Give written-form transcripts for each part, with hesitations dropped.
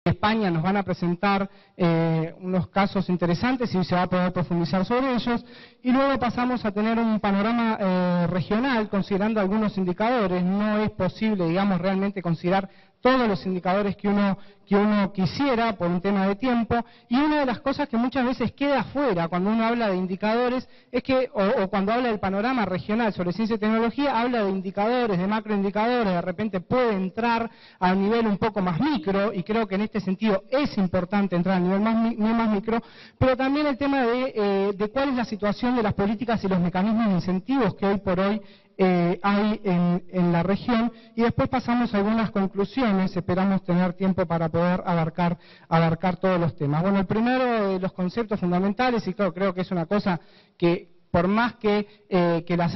España nos van a presentar unos casos interesantes y se va a poder profundizar sobre ellos. Y luego pasamos a tener un panorama regional, considerando algunos indicadores. No es posible, digamos, realmente considerar todos los indicadores que uno quisiera por un tema de tiempo, y una de las cosas que muchas veces queda fuera cuando uno habla de indicadores es que, o cuando habla del panorama regional sobre ciencia y tecnología, habla de indicadores, de macroindicadores, de repente puede entrar a un nivel un poco más micro, y creo que en este sentido es importante entrar a nivel más micro, pero también el tema de cuál es la situación de las políticas y los mecanismos de incentivos que hoy por hoy hay en la región, y después pasamos a algunas conclusiones. Esperamos tener tiempo para poder abarcar todos los temas. Bueno, el primero de los conceptos fundamentales, y creo que es una cosa que por más que la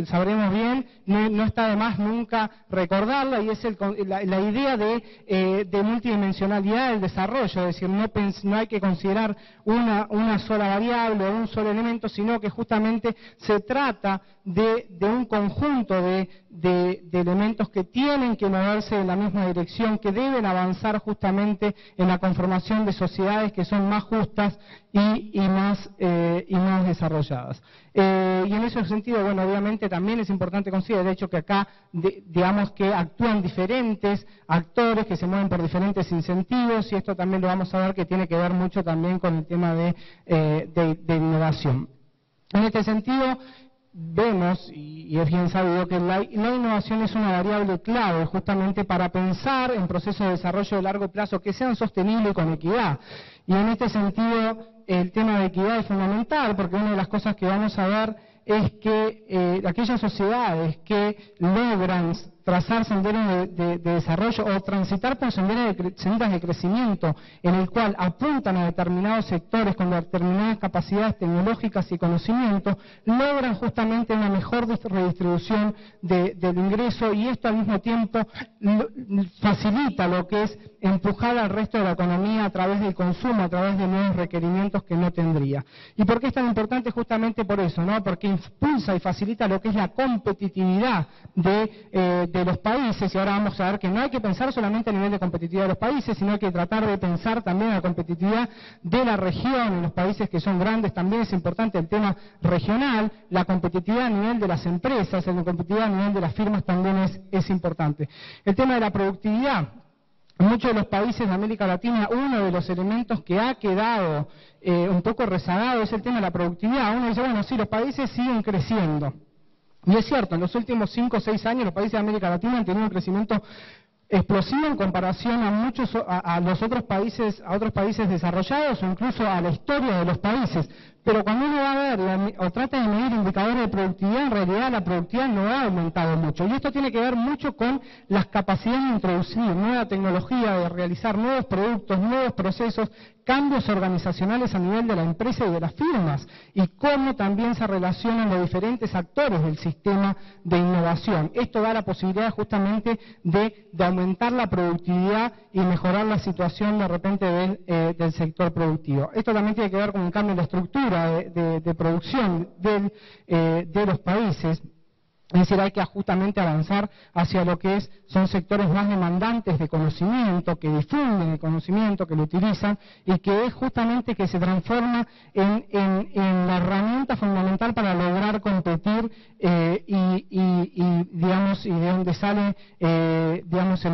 sabremos bien, no está de más nunca recordarla, y es la idea de multidimensionalidad del desarrollo, es decir, no hay que considerar una sola variable o un solo elemento, sino que justamente se trata de un conjunto de elementos que tienen que moverse en la misma dirección, que deben avanzar justamente en la conformación de sociedades que son más justas y más desarrolladas. Y en ese sentido, bueno, obviamente también es importante considerar el hecho que acá, digamos que actúan diferentes actores que se mueven por diferentes incentivos, y esto también lo vamos a ver que tiene que ver mucho también con el tema de innovación. En este sentido, vemos, y es bien sabido, que la innovación es una variable clave justamente para pensar en procesos de desarrollo de largo plazo que sean sostenibles y con equidad. Y en este sentido, el tema de equidad es fundamental, porque una de las cosas que vamos a ver es que aquellas sociedades que logran trazar senderos de desarrollo o transitar por sendas de crecimiento en el cual apuntan a determinados sectores con determinadas capacidades tecnológicas y conocimientos, logran justamente una mejor redistribución del ingreso, y esto al mismo tiempo facilita lo que es empujar al resto de la economía a través del consumo, a través de nuevos requerimientos que no tendría. ¿Y por qué es tan importante? Justamente por eso, ¿no? Porque impulsa y facilita lo que es la competitividad de los países, y ahora vamos a ver que no hay que pensar solamente a nivel de competitividad de los países, sino hay que tratar de pensar también la competitividad de la región. En los países que son grandes también es importante el tema regional, la competitividad a nivel de las empresas, la competitividad a nivel de las firmas también es importante. El tema de la productividad. En muchos de los países de América Latina, uno de los elementos que ha quedado un poco rezagado es el tema de la productividad. Uno dice, bueno, sí, los países siguen creciendo. Y es cierto, en los últimos 5 o 6 años los países de América Latina han tenido un crecimiento explosivo en comparación a los otros países desarrollados, o incluso a la historia de los países. Pero cuando uno va a ver o trata de medir indicadores de productividad, en realidad la productividad no ha aumentado mucho. Y esto tiene que ver mucho con las capacidades de introducir nueva tecnología, de realizar nuevos productos, nuevos procesos, cambios organizacionales a nivel de la empresa y de las firmas, y cómo también se relacionan los diferentes actores del sistema de innovación. Esto da la posibilidad justamente de aumentar la productividad y mejorar la situación de repente del sector productivo. Esto también tiene que ver con un cambio en la estructura de producción de los países. Es decir, hay que justamente avanzar hacia lo que son sectores más demandantes de conocimiento, que difunden el conocimiento, que lo utilizan, y que es justamente que se transforma en la herramienta fundamental para lograr competir digamos, y de donde sale digamos el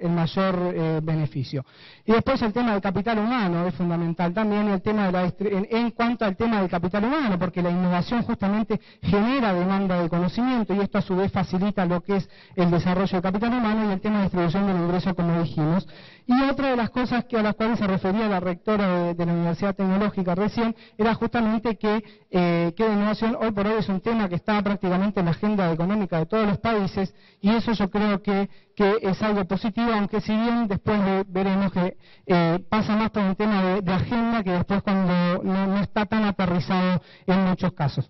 mayor beneficio. Y después el tema del capital humano es fundamental también, el tema en cuanto al tema del capital humano, porque la innovación justamente genera demanda de conocimiento, y esto a su vez facilita lo que es el desarrollo del capital humano, y el tema de distribución del ingreso, como dijimos. Y otra de las cosas a las cuales se refería la rectora de la Universidad Tecnológica recién, era justamente que la innovación hoy por hoy es un tema que está prácticamente en la agenda económica de todos los países, y eso yo creo que es algo positivo, aunque si bien después veremos que pasa más por un tema de agenda, que después cuando no está tan aterrizado en muchos casos.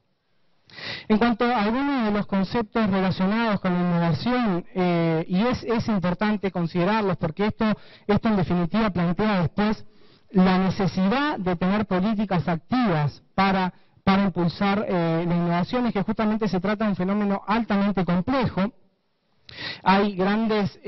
En cuanto a algunos de los conceptos relacionados con la innovación, y es importante considerarlos, porque esto en definitiva plantea después la necesidad de tener políticas activas para impulsar la innovación, es que justamente se trata de un fenómeno altamente complejo, hay grandes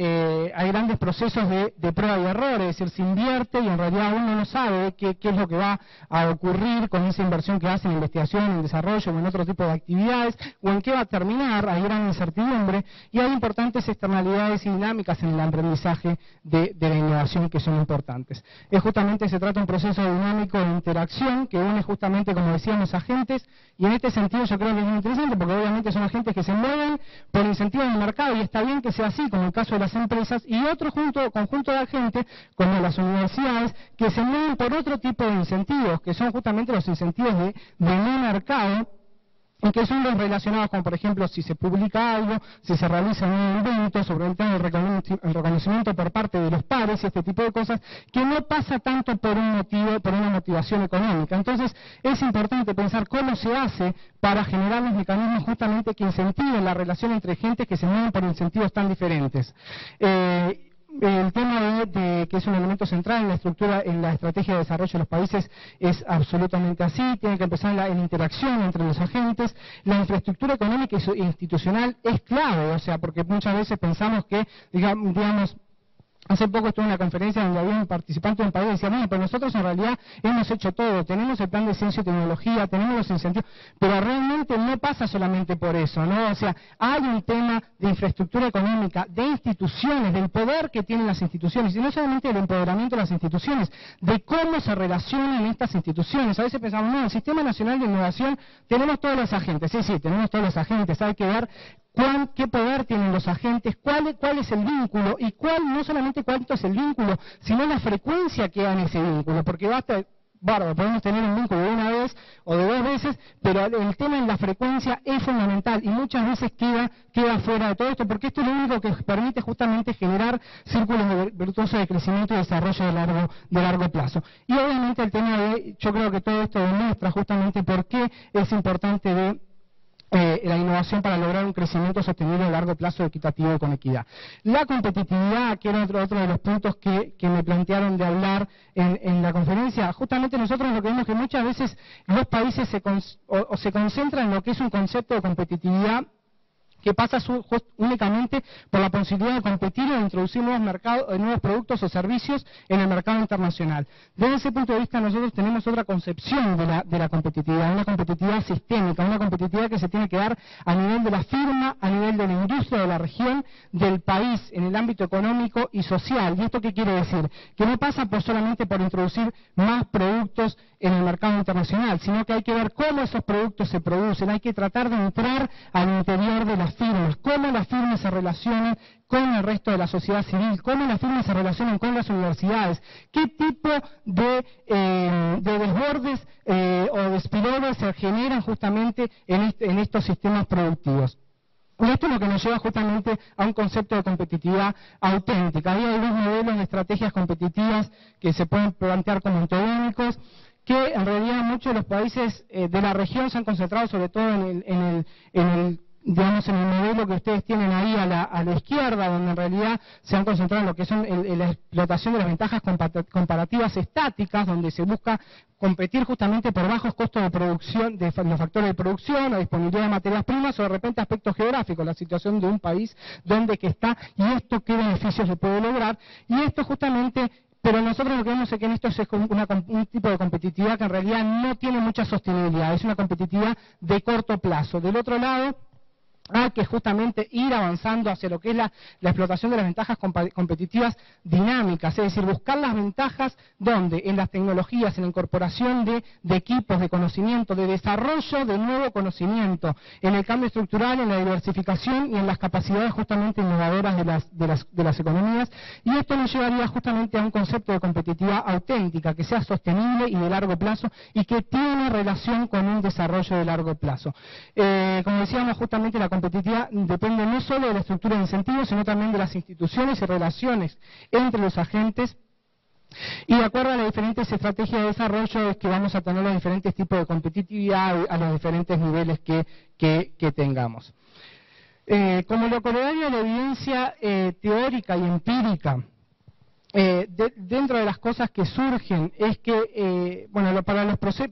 procesos de prueba y error, es decir, se invierte y en realidad uno no sabe qué es lo que va a ocurrir con esa inversión que hace en investigación, en desarrollo o en otro tipo de actividades, o en qué va a terminar, hay gran incertidumbre y hay importantes externalidades y dinámicas en el aprendizaje de la innovación que son importantes. Justamente se trata de un proceso dinámico de interacción que une justamente, como decíamos, agentes, y en este sentido yo creo que es muy interesante porque obviamente son agentes que se mueven por incentivos del mercado y está bien que sea así, como en el caso de las empresas, y otro conjunto de agentes, como las universidades, que se mueven por otro tipo de incentivos, que son justamente los incentivos de no mercado, y que son los relacionados con, por ejemplo, si se publica algo, si se realiza un evento, sobre el tema del reconocimiento por parte de los pares y este tipo de cosas, que no pasa tanto por un motivo, por una motivación económica. Entonces, es importante pensar cómo se hace para generar los mecanismos justamente que incentiven la relación entre gentes que se mueven por incentivos tan diferentes. El tema de que es un elemento central en la estructura, en la estrategia de desarrollo de los países es absolutamente así, tiene que empezar en la interacción entre los agentes, la infraestructura económica e institucional es clave, o sea, porque muchas veces pensamos que, digamos, hace poco estuve en una conferencia donde había un participante de un país y decía, bueno, pero nosotros en realidad hemos hecho todo, tenemos el plan de ciencia y tecnología, tenemos los incentivos, pero realmente no pasa solamente por eso, ¿no? O sea, hay un tema de infraestructura económica, de instituciones, del poder que tienen las instituciones, y no solamente del empoderamiento de las instituciones, de cómo se relacionan estas instituciones. A veces pensamos, no, el Sistema Nacional de Innovación, tenemos todos los agentes, sí, tenemos todos los agentes, hay que ver qué poder tienen los agentes, cuál es el vínculo, y no solamente cuánto es el vínculo, sino la frecuencia que dan ese vínculo, porque podemos tener un vínculo de una vez o de 2 veces, pero el tema en la frecuencia es fundamental y muchas veces queda fuera de todo esto, porque esto es lo único que permite justamente generar círculos virtuosos de crecimiento y desarrollo de largo plazo. Y obviamente el tema yo creo que todo esto demuestra justamente por qué es importante la innovación para lograr un crecimiento sostenible a largo plazo, equitativo y con equidad. La competitividad, que era otro de los puntos que me plantearon de hablar en la conferencia, justamente nosotros lo que vemos que muchas veces los países se concentran en lo que es un concepto de competitividad que pasa únicamente por la posibilidad de competir o de introducir nuevos productos o servicios en el mercado internacional. Desde ese punto de vista nosotros tenemos otra concepción de la competitividad, una competitividad sistémica, una competitividad que se tiene que dar a nivel de la firma, a nivel de la industria, de la región, del país, en el ámbito económico y social. ¿Y esto qué quiere decir? Que no pasa solamente por introducir más productos en el mercado internacional, sino que hay que ver cómo esos productos se producen, hay que tratar de entrar al interior de las firmas, cómo las firmas se relacionan con el resto de la sociedad civil, cómo las firmas se relacionan con las universidades, qué tipo de desbordes o de spillovers se generan justamente en estos sistemas productivos. Y esto es lo que nos lleva justamente a un concepto de competitividad auténtica. Hay 2 modelos de estrategias competitivas que se pueden plantear como antagónicos, que en realidad muchos de los países de la región se han concentrado sobre todo en el modelo que ustedes tienen ahí a la izquierda, donde en realidad se han concentrado en lo que son la explotación de las ventajas comparativas estáticas, donde se busca competir justamente por bajos costos de producción, de los factores de producción, o disponibilidad de materias primas, o de repente aspectos geográficos, la situación de un país donde que está, y esto qué beneficios se puede lograr, y esto justamente. Pero nosotros lo que vemos es que en esto es un tipo de competitividad que en realidad no tiene mucha sostenibilidad, es una competitividad de corto plazo. Del otro lado, hay que justamente ir avanzando hacia lo que es la explotación de las ventajas competitivas dinámicas, es decir, buscar las ventajas donde en las tecnologías, en la incorporación de equipos de conocimiento, de desarrollo de nuevo conocimiento, en el cambio estructural, en la diversificación y en las capacidades justamente innovadoras de las economías, y esto nos llevaría justamente a un concepto de competitividad auténtica, que sea sostenible y de largo plazo y que tiene relación con un desarrollo de largo plazo. Como decíamos, justamente la competitividad depende no solo de la estructura de incentivos, sino también de las instituciones y relaciones entre los agentes. Y de acuerdo a las diferentes estrategias de desarrollo es que vamos a tener los diferentes tipos de competitividad a los diferentes niveles que tengamos. Como lo corolario de la evidencia teórica y empírica dentro de las cosas que surgen es que,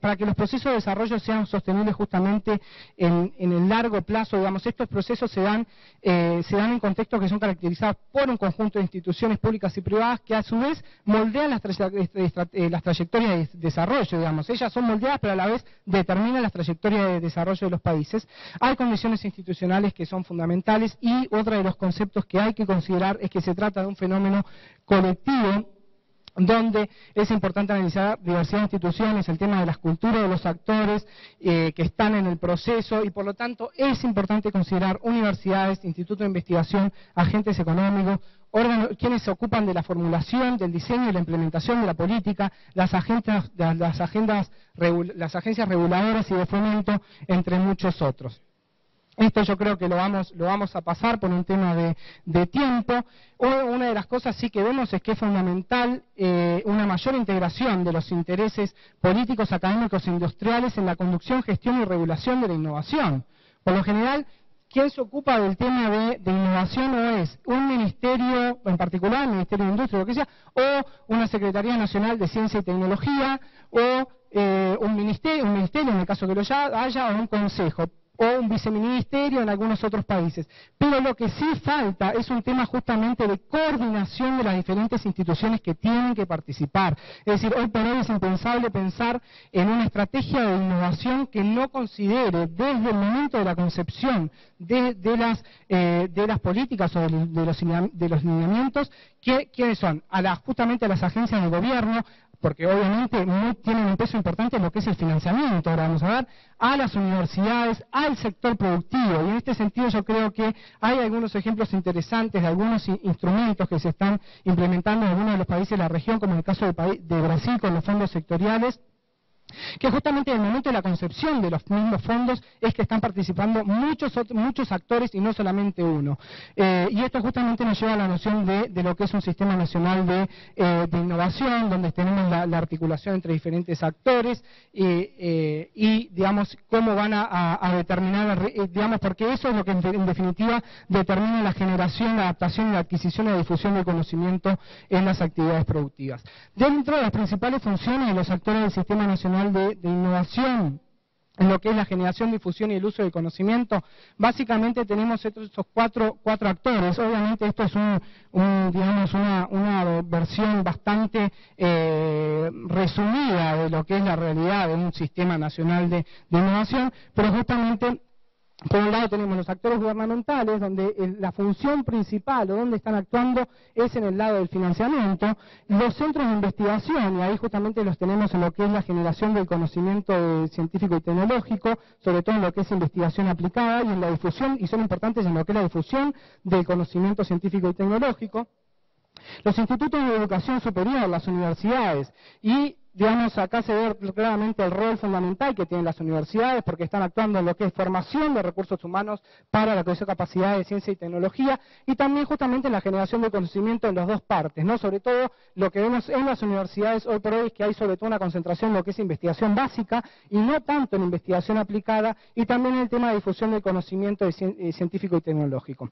para que los procesos de desarrollo sean sostenibles justamente en el largo plazo, digamos, estos procesos se dan en contextos que son caracterizados por un conjunto de instituciones públicas y privadas que a su vez moldean las trayectorias de desarrollo, digamos. Ellas son moldeadas, pero a la vez determinan las trayectorias de desarrollo de los países. Hay condiciones institucionales que son fundamentales y otro de los conceptos que hay que considerar es que se trata de un fenómeno colectivo, donde es importante analizar diversidad de instituciones, el tema de las culturas de los actores que están en el proceso y por lo tanto es importante considerar universidades, institutos de investigación, agentes económicos, órganos, quienes se ocupan de la formulación, del diseño y la implementación de la política, las agencias reguladoras y de fomento, entre muchos otros. Esto yo creo que lo vamos a pasar por un tema de tiempo. Una de las cosas sí que vemos es que es fundamental una mayor integración de los intereses políticos, académicos e industriales en la conducción, gestión y regulación de la innovación. Por lo general, quien se ocupa del tema de innovación no es un ministerio, en particular el Ministerio de Industria, lo que sea, o una Secretaría Nacional de Ciencia y Tecnología, o un ministerio en el caso que lo haya, o un consejo, o un viceministerio en algunos otros países. Pero lo que sí falta es un tema justamente de coordinación de las diferentes instituciones que tienen que participar. Es decir, hoy por hoy es impensable pensar en una estrategia de innovación que no considere desde el momento de la concepción de las políticas o de los lineamientos quiénes son, justamente a las agencias de gobierno, porque obviamente no tienen un peso importante en lo que es el financiamiento, ahora vamos a ver, a las universidades, al sector productivo. Y en este sentido yo creo que hay algunos ejemplos interesantes de algunos instrumentos que se están implementando en algunos de los países de la región, como en el caso de Brasil con los fondos sectoriales, que justamente en el momento de la concepción de los mismos fondos es que están participando muchos actores y no solamente uno. Y esto justamente nos lleva a la noción de lo que es un sistema nacional de innovación, donde tenemos la articulación entre diferentes actores y digamos, cómo van a determinar, digamos, porque eso es lo que en definitiva determina la generación, la adaptación, la adquisición y la difusión del conocimiento en las actividades productivas. Dentro de las principales funciones de los actores del Sistema Nacional de Innovación, en lo que es la generación, difusión y el uso del conocimiento, básicamente tenemos estos cuatro actores. Obviamente esto es digamos una versión bastante resumida de lo que es la realidad de un sistema nacional de innovación, pero justamente por un lado tenemos los actores gubernamentales, donde la función principal o donde están actuando es en el lado del financiamiento, los centros de investigación, y ahí justamente los tenemos en lo que es la generación del conocimiento científico y tecnológico, sobre todo en lo que es investigación aplicada y en la difusión, y son importantes en lo que es la difusión del conocimiento científico y tecnológico, los institutos de educación superior, las universidades, y digamos, acá se ve claramente el rol fundamental que tienen las universidades porque están actuando en lo que es formación de recursos humanos para la creación de capacidad de ciencia y tecnología y también justamente en la generación de conocimiento en las dos partes, ¿no? Sobre todo lo que vemos en las universidades hoy por hoy es que hay sobre todo una concentración en lo que es investigación básica y no tanto en investigación aplicada y también en el tema de difusión del conocimiento científico y tecnológico.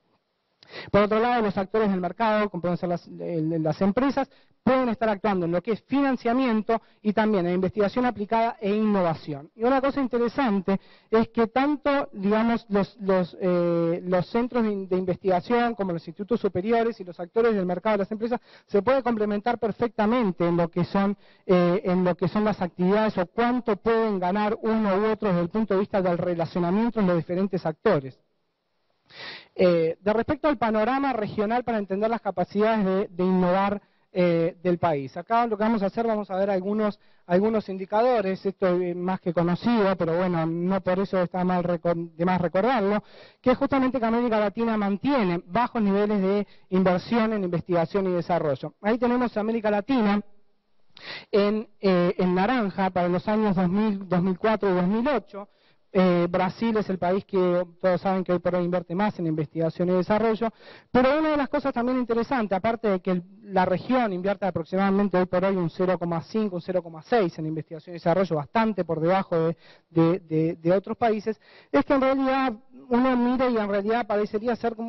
Por otro lado, los actores del mercado, como pueden ser las empresas, pueden estar actuando en lo que es financiamiento y también en investigación aplicada e innovación. Y una cosa interesante es que tanto, digamos, los centros de investigación como los institutos superiores y los actores del mercado de las empresas se pueden complementar perfectamente en lo que son las actividades o cuánto pueden ganar uno u otro desde el punto de vista del relacionamiento en los diferentes actores. De respecto al panorama regional para entender las capacidades de innovar del país. Acá lo que vamos a hacer, vamos a ver algunos indicadores, esto es más que conocido, pero bueno, no por eso está de más recordarlo, que es justamente que América Latina mantiene bajos niveles de inversión en investigación y desarrollo. Ahí tenemos a América Latina en naranja para los años 2000, 2004 y 2008, Brasil es el país que todos saben que hoy por hoy invierte más en investigación y desarrollo, pero una de las cosas también interesantes, aparte de que la región invierte aproximadamente hoy por hoy un 0,5, un 0,6 en investigación y desarrollo, bastante por debajo de otros países, es que en realidad uno mira y en realidad parecería ser como